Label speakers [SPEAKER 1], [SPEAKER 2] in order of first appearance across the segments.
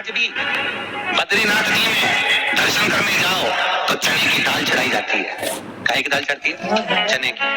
[SPEAKER 1] आज भी बद्रीनाथ जी में दर्शन करने जाओ तो चने की दाल चढ़ाई जाती है। काहे की दाल चढ़ती है? चने की।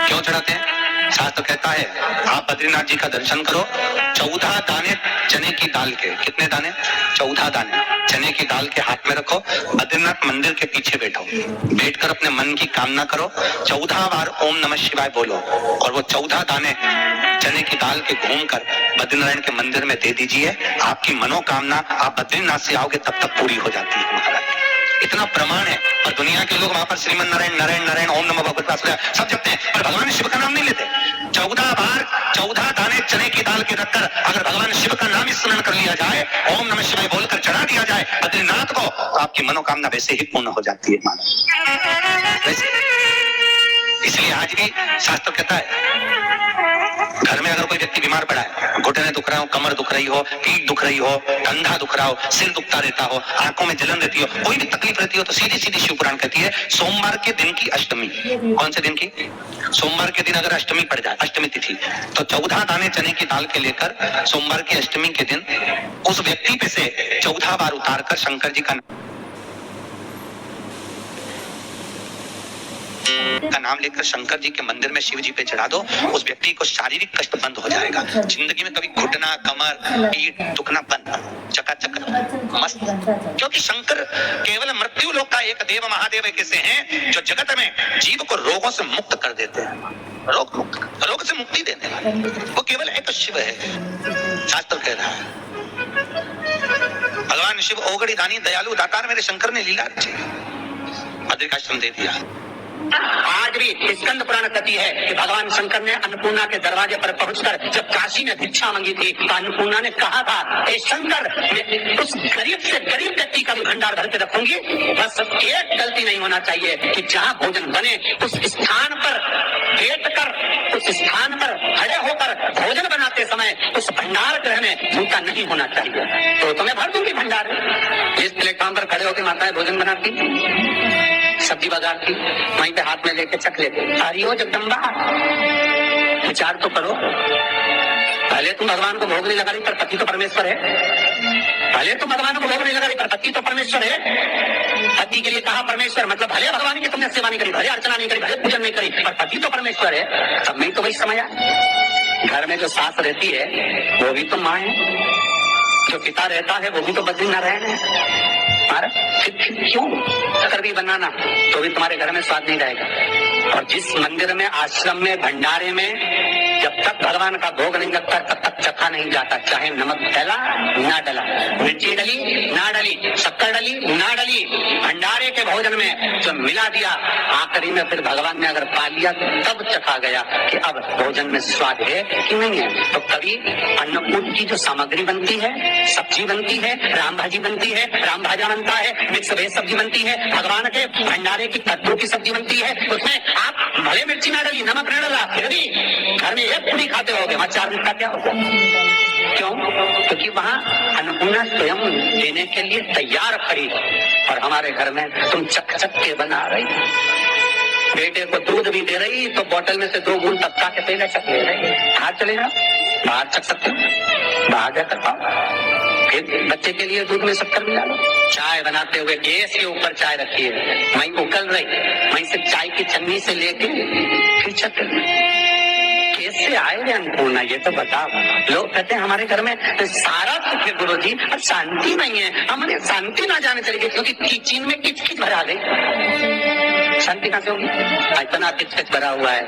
[SPEAKER 1] क्यों चढ़ाते हैं? शास्त्र कहता है आप बद्रीनाथ जी का दर्शन करो, 14 दाने चने की दाल के। कितने दाने? 14 दाने चने की दाल के हाथ में रखो, बद्रीनाथ मंदिर के पीछे बैठो, बैठकर अपने मन की कामना करो, 14 बार ओम नमः शिवाय बोलो और वो 14 दाने चने की दाल के घूमकर बद्रीनारायण के मंदिर में दे दीजिए। आपकी मनोकामना आप बद्रीनाथ से आओगे तब तक पूरी हो जाती है महाराज। इतना प्रमाण है। और दुनिया के लोग वहां पर श्रीमन नारायण नारायण नारायण ओम नमः भगवते वासुदेवाय सब जपते हैं, पर भगवान शिव का नाम नहीं लेते। 14 बार 14 दाने चने की दाल के रखकर अगर भगवान शिव का नाम स्मरण कर लिया जाए, ओम नमः शिवाय बोलकर चढ़ा दिया जाए बद्रीनाथ को, तो आपकी मनोकामना वैसे ही पूर्ण हो जाती है मानो वैसे। इसलिए आज भी शास्त्र कहता है घर में अगर कोई व्यक्ति बीमार पड़ा है, घुटने दुख रहा हो, कमर दुख रही हो, पीठ दुख रही हो, कंधा दुख रहा हो, सिर दुखता रहता हो, आंखों में जलन रहती हो, कोई भी तकलीफ रहती हो, तो सीधी सीधी शिव पुराण कहती है सोमवार के दिन की अष्टमी। कौन से दिन की? सोमवार के दिन अगर अष्टमी पड़ जाए, अष्टमी तिथि, तो 14 दाने चने की दाल के लेकर सोमवार की अष्टमी के दिन उस व्यक्ति पे से 14 बार उतारकर शंकर जी का नाम लेकर शंकर जी के मंदिर में शिव जी पे चढ़ा दो, उस व्यक्ति को शारीरिक कष्ट बंद हो जाएगा। जिंदगी में कभी घुटना, कमर, पीठ दुखना बंद, चकाचक मस्त। क्योंकि शंकर केवल मृत्यु लोक का एक देव महादेव कैसे हैं जो जगत में जीव को रोगों से मुक्त कर देते हैं। रोग मुक्त, रोग से मुक्ति देने वाले वो केवल एक शिव है। शास्त्र कह रहा है भगवान शिव ओगड़ी दानी दयालु दातार मेरे शंकर ने लीला रची, बद्रिकाश्रम दे दिया। आज भी स्कंद पुराण कहती है कि भगवान शंकर ने अन्नपूर्णा के दरवाजे पर पहुंचकर जब काशी में भिक्षा मांगी थी तो अन्नपूर्णा ने कहा था ए शंकर, मैं उस गरीब से गरीब व्यक्ति का भी भंडार भर के रखूंगी, बस एक गलती नहीं होना चाहिए कि जहाँ भोजन बने उस स्थान पर बैठकर, उस स्थान पर खड़े होकर भोजन बनाते समय उस भंडार गृह में भूखा नहीं होना चाहिए। तो तुम्हें भर दूंगी भंडार। जिस प्लेटफॉर्म पर खड़े होकर माताएं भोजन बनाती, सब्जी बाजार की, वहीं पे हाथ में लेके चख लेते, अरे हो जगदम्बा विचार तो करो। पहले तुम भगवान को भोग नहीं लगा रही, पर पति तो परमेश्वर है। भले तुम भगवान को भोग नहीं लगा रही, पर पति तो परमेश्वर है। पति के लिए कहा परमेश्वर, मतलब भले भगवान की तुमने सेवा नहीं करी, भले अर्चना नहीं करी, भले पूजन नहीं करी, पर पति तो परमेश्वर है। सब में तो वही समय आया। घर में जो सास रहती है वो भी तो माँ है, जो पिता रहता है वो भी तो बद्रीनारायण है। क्यों अगर भी बनाना तो भी तुम्हारे घर में स्वाद नहीं रहेगा। और जिस मंदिर में, आश्रम में, भंडारे में जब तक भगवान का भोग नहीं लगता तब तक चखा नहीं जाता, चाहे नमक डला ना डला, मिर्ची डली ना डली, शक्कर डली ना डली, भंडारे के भोजन में जो मिला दिया आखिरी में फिर भगवान ने अगर पा लिया तब चखा गया कि अब भोजन में स्वाद है कि नहीं है। तो कभी अन्नकूट की जो सामग्री बनती है, सब्जी बनती है, राम भाजी बनती है, राम भाजा बनता है, मिक्स वेज सब्जी बनती है, भगवान के भंडारे की कद्दू की सब्जी बनती है, उसमें आप भले मिर्ची ना डली, नमक न डला, फिर भी घर में एक पूरी खाते होगे, वहां 4 दिन का क्या होगा? क्यों? क्योंकि वहां अन्नपूर्णा स्वयं देने के लिए तैयार खड़ी है। और हमारे घर में तुम चक चक के बना रही, बेटे को दूध भी दे रही तो बोतल में से 2 बूंद टपका के पहले चक ले रही। बाहर चले जाओ, बाहर चक सकते हो, बाहर जाकर पाओ, फिर बच्चे के लिए दूध में शक्कर मिला लो। चाय बनाते हुए गैस के ऊपर चाय रखी है, वहीं उकल रही, वहीं से चाय की छन्नी से लेके फिर चक कैसे आए रे अन्नपूर्णा, ये तो बताओ। लोग कहते हैं हमारे घर में सारा सुख है गुरु जी, और शांति नहीं है। हमारे शांति ना जाने चलेगी क्योंकि किचन में किच किच भरा गई, शांति कहां से होगी? इतना किच किच भरा हुआ है।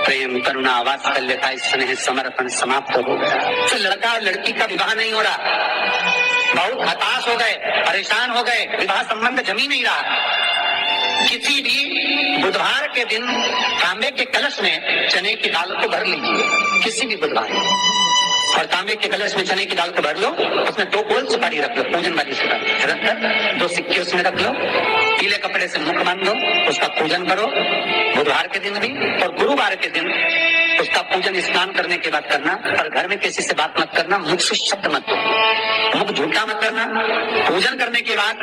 [SPEAKER 1] प्रेम, करुणा, वात्सल्यता, स्नेह, समर्पण समाप्त हो गया। तो लड़का और लड़की का विवाह नहीं हो रहा, बहुत हताश हो गए, परेशान हो गए, विवाह संबंध जम ही नहीं रहा। किसी भी बुधवार के दिन तांबे के कलश में चने की दाल को भर लीजिए, किसी भी बुधवार, और तांबे के कलश में चने की दाल को भर लो, उसमें 2 गोल सुपारी रख लो, पूजन वाली सुपारी रखकर 2 सिक्के उसमें रख लो, पीले कपड़े से मुख बांध दो, उसका पूजन करो बुधवार के दिन भी, और गुरुवार के दिन उसका पूजन स्नान करने के बाद करना। और घर में किसी से बात मत करना, मुख से शब्द मत दो, मुख झूठा मत करना। पूजन करने के बाद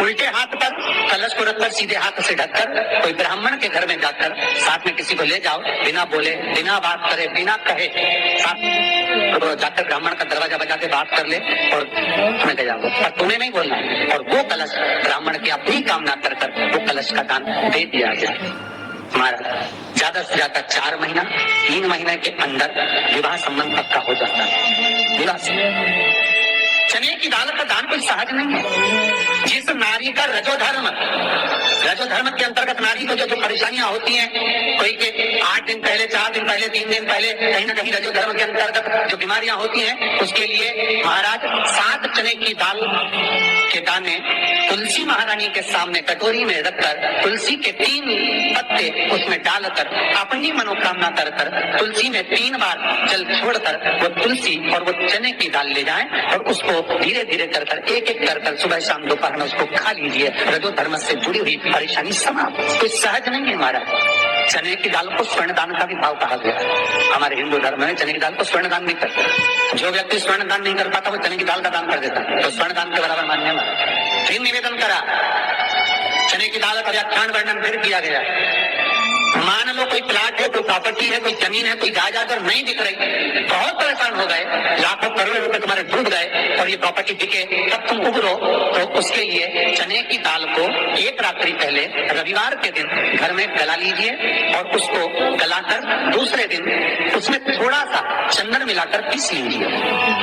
[SPEAKER 1] उल्टे हाथ पर कलश को रखकर सीधे हाथ से ढककर कोई ब्राह्मण के घर में जाकर साथ में किसी को ले जाओ, बिना बोले, बिना बात करे, बिना कहे, साथ तो जाकर ब्राह्मण का दरवाजा बजा के बात कर ले और तुम्हें ले जाओ, और तुम्हें नहीं बोलना है। और वो कलश ब्राह्मण की अपनी कामना कर वो कलश का दान दे दिया जाए। हमारा ज्यादा से ज्यादा 4 महीना 3 महीने के अंदर विवाह संबंध पक्का हो जाता है। विवाह चने की दाल का दान कोई सहज नहीं है। जिस नारी का रजोधर्म के अंतर्गत नारी को जो परेशानियां होती हैं, कोई के 8 दिन पहले, 4 दिन पहले, 3 दिन पहले कहीं ना कहीं रजोधर्म के अंतर्गत जो बीमारियां होती हैं, उसके लिए महाराज 7 चने की दाल के दाने तुलसी महारानी के सामने कटोरी में रखकर तुलसी के 3 पत्ते उसमें डालकर अपनी मनोकामना कर तुलसी में 3 बार जल छोड़कर वो तुलसी और वो चने की दाल ले जाएं और उसको धीरे धीरे कर एक एक कर सुबह शाम दोपहर में उसको खा लीजिए। रजो धर्म से जुड़ी हुई परेशानी समाप्त। कोई सहज नहीं है हमारा। चने की दाल को स्वर्ण दान का भी भाव कहा गया। हमारे हिंदू धर्म में चने की दाल को स्वर्ण दान नहीं करते। जो व्यक्ति स्वर्ण दान नहीं कर पाता वो चने की दाल का दान कर देता, तो स्वर्ण दान के बराबर मान्य है। फिर निवेदन करा, चने की दाल का व्याख्यान वर्णन फिर किया गया। मान लो कोई प्लाट है, कोई प्रॉपर्टी है, कोई जमीन है, कोई जायदाद और नहीं दिख रही, बहुत परेशान हो गए, लाखों करोड़ों रुपए तुम्हारे डूब गए और ये प्रॉपर्टी बिके, तब तुम उबरो, तो उसके लिए चने की दाल को एक रात्रि पहले रविवार के दिन घर में गला लीजिए और उसको गलाकर दूसरे दिन उसमें थोड़ा सा चंदन मिलाकर पीस लीजिए।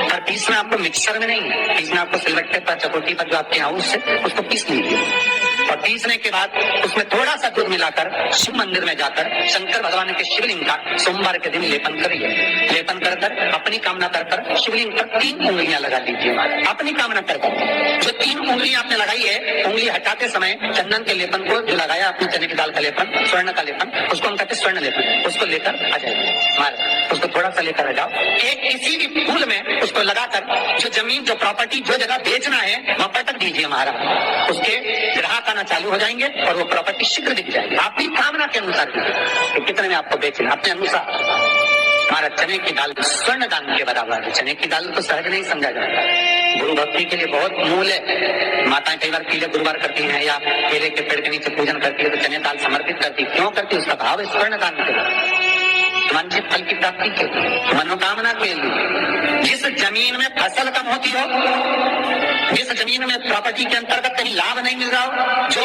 [SPEAKER 1] और पीसना आपको मिक्सर में नहीं, पीसना आपको सिलबट्टे पर, चकोटी पर जो आपके यहाँ उससे उसको पीस लीजिए। और पीसने के बाद उसमें थोड़ा सा दूध मिलाकर शिव मंदिर में जाकर शंकर भगवान के शिवलिंग का सोमवार के दिन लेपन करिए। लेपन कर अपनी कामना कर शिवलिंग पर 3 उंगलियां लगा लीजिए। अपनी कामना कर जो 3 उंगलियां आपने लगाई है, उंगली हटाते समय चंदन के लेपन को जो लगाया अपनी चने की दाल का लेपन, स्वर्ण का लेपन, उसको हम कहते स्वर्ण लेपन, उसको लेकर आ जाइए। उसको थोड़ा सा लेकर आ जाओ, एक किसी भी फूल में उसको लगाकर जो जमीन, जो प्रॉपर्टी, जो जगह बेचना है वहां पटक दीजिए महाराज। उसके ग्राहक आना चालू हो जाएंगे और वो प्रॉपर्टी शीघ्र दिख जाएगी। आपकी कामना के अनुसार तो कितने में आपको बेचना, अपने अनुसार। हमारा चने की दाल स्वर्ण दान के बराबर है। चने की दाल को सहज नहीं समझा जाता। गुरु भक्ति के लिए बहुत मूल है। माताएं कई बार पीले गुरुवार करती हैं या केले के पेड़ के नीचे पूजन करती है तो चने दाल समर्पित करती। क्यों करती? उसका भाव है स्वर्ण दान के लिए, वांछित फल की प्राप्ति के लिए, मनोकामना के लिए। जिस जमीन में फसल कम होती हो, जिस जमीन में प्रॉपर्टी के अंतर्गत कहीं लाभ नहीं मिल रहा हो, जो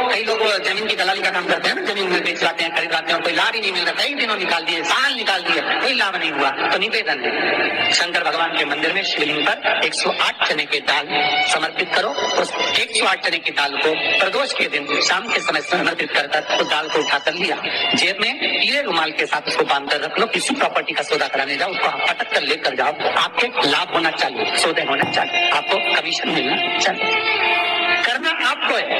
[SPEAKER 1] कई लोग जमीन की दलाली का काम करते हैं ना, जमीन में बेच लाते हैं, खरीद लाते हैं, कोई लाभ ही नहीं मिल रहा, कई दिनों निकाल दिए, साल निकाल दिए, कोई लाभ नहीं हुआ, तो निवेदन है शंकर भगवान के मंदिर में शिवलिंग पर 108 चने के दाल समर्पित करो। उस 108 चने की दाल को प्रदोष के दिन शाम के समय समर्पित कर उस दाल को उठाकर लिया, जेब में पीले रुमाल के साथ उसको बांध कर रख लो। किसी प्रॉपर्टी का सौदा कराने जाओ, उसको पटक कर लेकर जाओ, आपके लाभ होना चाहिए, सौदे होना चाहिए, आपको कमीशन मिलना चाहिए। करना आपको है।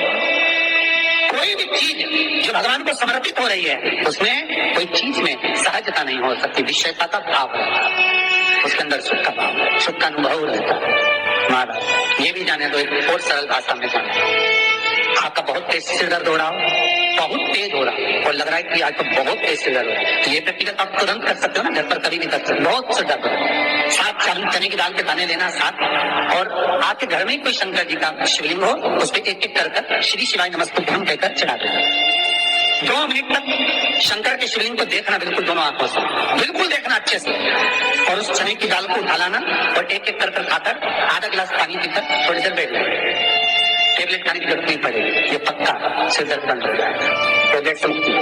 [SPEAKER 1] कोई भी चीज जो भगवान को समर्पित हो रही है उसमें कोई चीज में सहजता नहीं हो सकती, विषयता का भाव है, उसके अंदर सुख का भाव है, सुख का अनुभव रहता है। महाराज ये भी जाने दो, एक और सरल भाषा में जाने। आपका बहुत तेज सिर दर्द हो रहा हो, बहुत तेज हो रहा है और लग रहा है कि आज तो बहुत तेज सिर दर्द हो रहा है, ये व्यक्तिगत आप तुरंत कर सकते हो ना, घर पर कभी भी कर सकते हो। बहुत सिर दर्द हो रहा है, 7 चने की दाल के दाने लेना 7, और आपके घर में ही कोई शंकर जी का शिवलिंग हो, उस पर एक एक कर श्री शिवाय नमस्तुभ्यम कहकर चढ़ा देना। 2 मिनट तक शंकर के शिवलिंग को देखना, बिल्कुल दोनों आंखों से, बिल्कुल देखना अच्छे से, और उस चने की दाल को उठा लाना और एक एक कर खाकर आधा गिलास पानी पीकर थोड़ी देर बैठ जाए। टेबलेट खाने की जरूरत नहीं पड़ेगी, ये पक्का सिर दर्द बंद हो जाएगा। तो देख सकती है,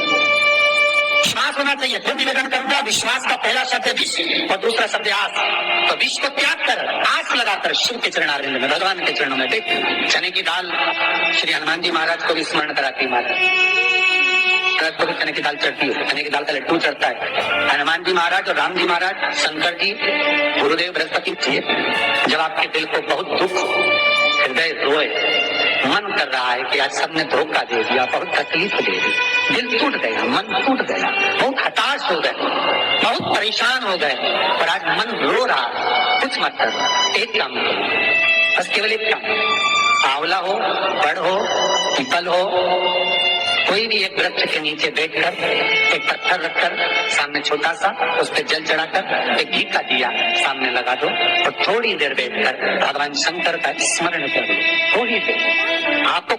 [SPEAKER 1] विश्वास होना चाहिए। फिर निवेदन करूंगा, विश्वास का पहला शब्द है विश्व और दूसरा शब्द है आस। तो विश्व को त्याग कर आस लगाकर शिव के चरणारविंद में, भगवान के चरणों में देख। चने की दाल श्री हनुमान जी महाराज को भी स्मरण कराती है। महाराज को भी चने की दाल चढ़ती है, चने की दाल का लड्डू चढ़ता है। हनुमान जी महाराज और राम जी महाराज, शंकर जी, गुरुदेव बृहस्पति जी, जब आपके दिल को बहुत दुख, हृदय रोए, मन कर रहा है कि आज सबने धोखा दे दिया, बहुत तकलीफ दे दी, दिल टूट गया, मन टूट गया, बहुत हताश हो गए, बहुत परेशान हो गए, और आज मन रो रहा, कुछ मत कर, एक काम करो, बस केवल एक काम, आंवला हो, बड़ हो, पीपल हो, कोई भी एक वृक्ष के नीचे बैठकर एक पत्थर रखकर सामने छोटा सा उस पर जल चढ़ाकर एक घी का दिया सामने लगा दो और थोड़ी देर बैठकर भगवान शंकर का स्मरण कर लो। थोड़ी देर आपको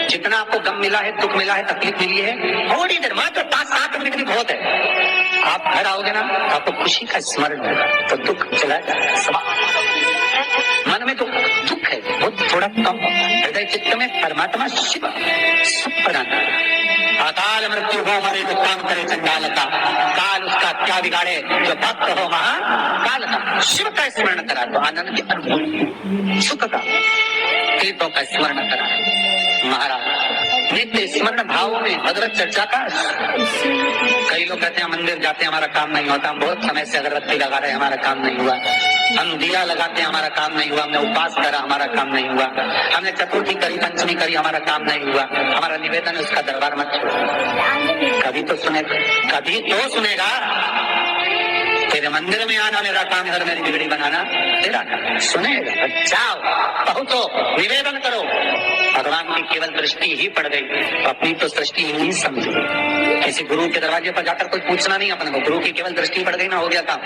[SPEAKER 1] जितना आपको गम मिला है, दुख मिला है, तकलीफ मिली है, थोड़ी देर मात्र 5-7 मिनट भी बहुत है। आप घर आओगे ना आपको खुशी का स्मरण होगा तो दुख चला जाएगा। मन में तो दुख है बहुत थोड़ा कम, हृदय चित्त में परमात्मा शिव सुख प्रदान। अकाल मृत्यु हो मरे तो काम करे चंडाल का, काल उसका क्या बिगाड़े जो भक्त हो महाकाल का। शिव का स्मरण करा तो आनंद की अनुभूति, सुख का, तीर्थों का स्मरण करा महाराज। नित्य स्मरण भाव में भगवत चर्चा का। कई लोग कहते हैं मंदिर जाते हैं हमारा काम नहीं होता, हम बहुत समय से अगरबत्ती लगा रहे हैं हमारा काम नहीं हुआ, हम दिया लगाते हैं हमारा काम नहीं हुआ, हमने उपास करा हमारा काम नहीं हुआ, हमने चतुर्थी करी, पंचमी करी, हमारा काम नहीं हुआ। हमारा निवेदन है उसका दरबार मत छोड़ो। कभी तो सुनेगा। तेरे मंदिर में आना मेरा काम है और मेरी बिगड़ी बनाना तेरा काम। सुनेगा, जाओ पहुंचो, निवेदन करो। भगवान की केवल दृष्टि ही पड़ गई, अपनी तो सृष्टि ही नहीं समझी। किसी गुरु के दरवाजे पर जाकर कोई पूछना नहीं अपने को, गुरु की केवल दृष्टि पड़ गई ना, हो गया काम।